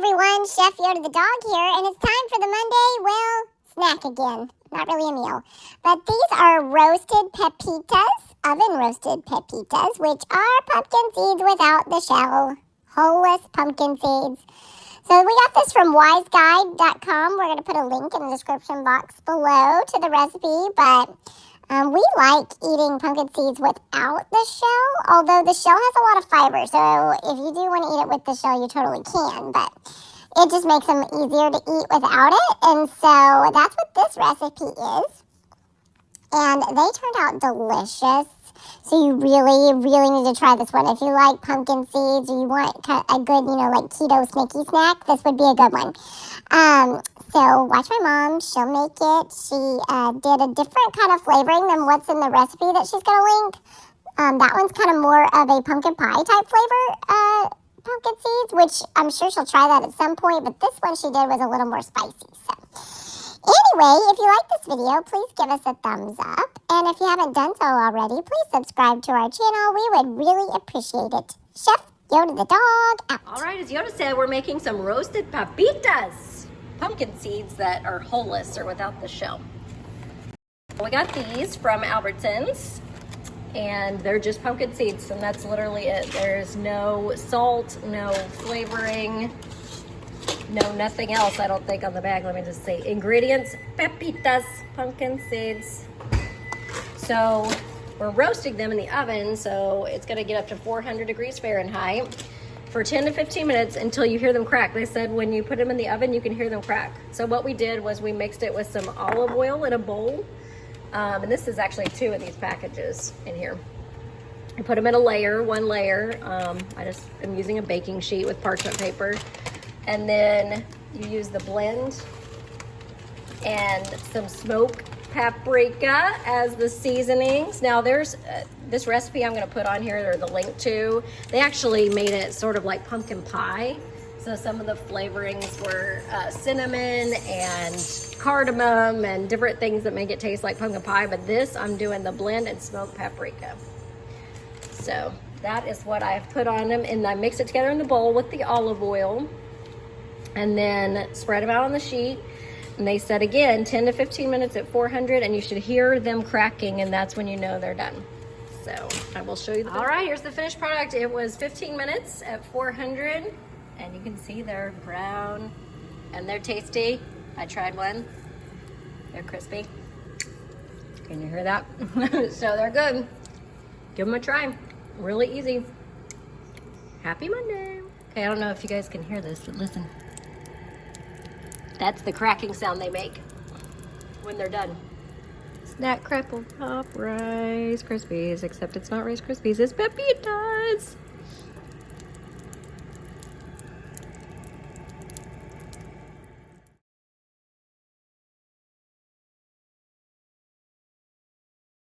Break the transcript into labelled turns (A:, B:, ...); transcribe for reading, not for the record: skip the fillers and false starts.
A: everyone, Chef Yoda the dog here, and it's time for the Monday, well, snack again. Not really a meal. But these are roasted pepitas, oven-roasted pepitas, which are pumpkin seeds without the shell. Wholeless pumpkin seeds. So we got this from wiseguide.com. We're going to put a link in the description box below to the recipe, but we like eating pumpkin seeds without the shell, although the shell has a lot of fiber, so if you do want to eat it with the shell, you totally can, but it just makes them easier to eat without it, and so that's what this recipe is, and they turned out delicious, so you really, really need to try this one. If you like pumpkin seeds or you want a good, like keto sneaky snack, this would be a good one. So watch my mom. She'll make it. She did a different kind of flavoring than what's in the recipe that she's going to link. That one's kind of more of a pumpkin pie type flavor, pumpkin seeds, which I'm sure she'll try that at some point, but this one she did was a little more spicy. So anyway, if you like this video, please give us a thumbs up. And if you haven't done so already, please subscribe to our channel. We would really appreciate it. Chef Yoda the dog out.
B: All right, as Yoda said, we're making some roasted pepitas. Pumpkin seeds that are wholeless or without the shell. We got these from Albertsons, and they're just pumpkin seeds, and that's literally it. There's no salt, no flavoring, no nothing else, I don't think, on the bag. Let me just say ingredients: pepitas, pumpkin seeds. So we're roasting them in the oven, so it's gonna get up to 400 degrees Fahrenheit for 10 to 15 minutes until you hear them crack. They said when you put them in the oven, you can hear them crack. So what we did was we mixed it with some olive oil in a bowl. And this is actually 2 of these packages in here. I put them in a layer, 1 layer. I just am using a baking sheet with parchment paper. And then you use the blend and some smoked paprika as the seasonings. Now there's this recipe I'm going to put on here, or the link to, they actually made it sort of like pumpkin pie. So some of the flavorings were cinnamon and cardamom and different things that make it taste like pumpkin pie, but this I'm doing the blend and smoked paprika. So that is what I've put on them, and I mix it together in the bowl with the olive oil and then spread them out on the sheet. And they said, again, 10 to 15 minutes at 400, and you should hear them cracking, and that's when you know they're done. So I will show you. All right, here's the finished product. It was 15 minutes at 400, and you can see they're brown, and they're tasty. I tried one. They're crispy. Can you hear that? So they're good. Give them a try. Really easy. Happy Monday. Okay, I don't know if you guys can hear this, but listen. That's the cracking sound they make when they're done. Snack, crapple, pop, Rice Krispies, except it's not Rice Krispies, it's Pepitas.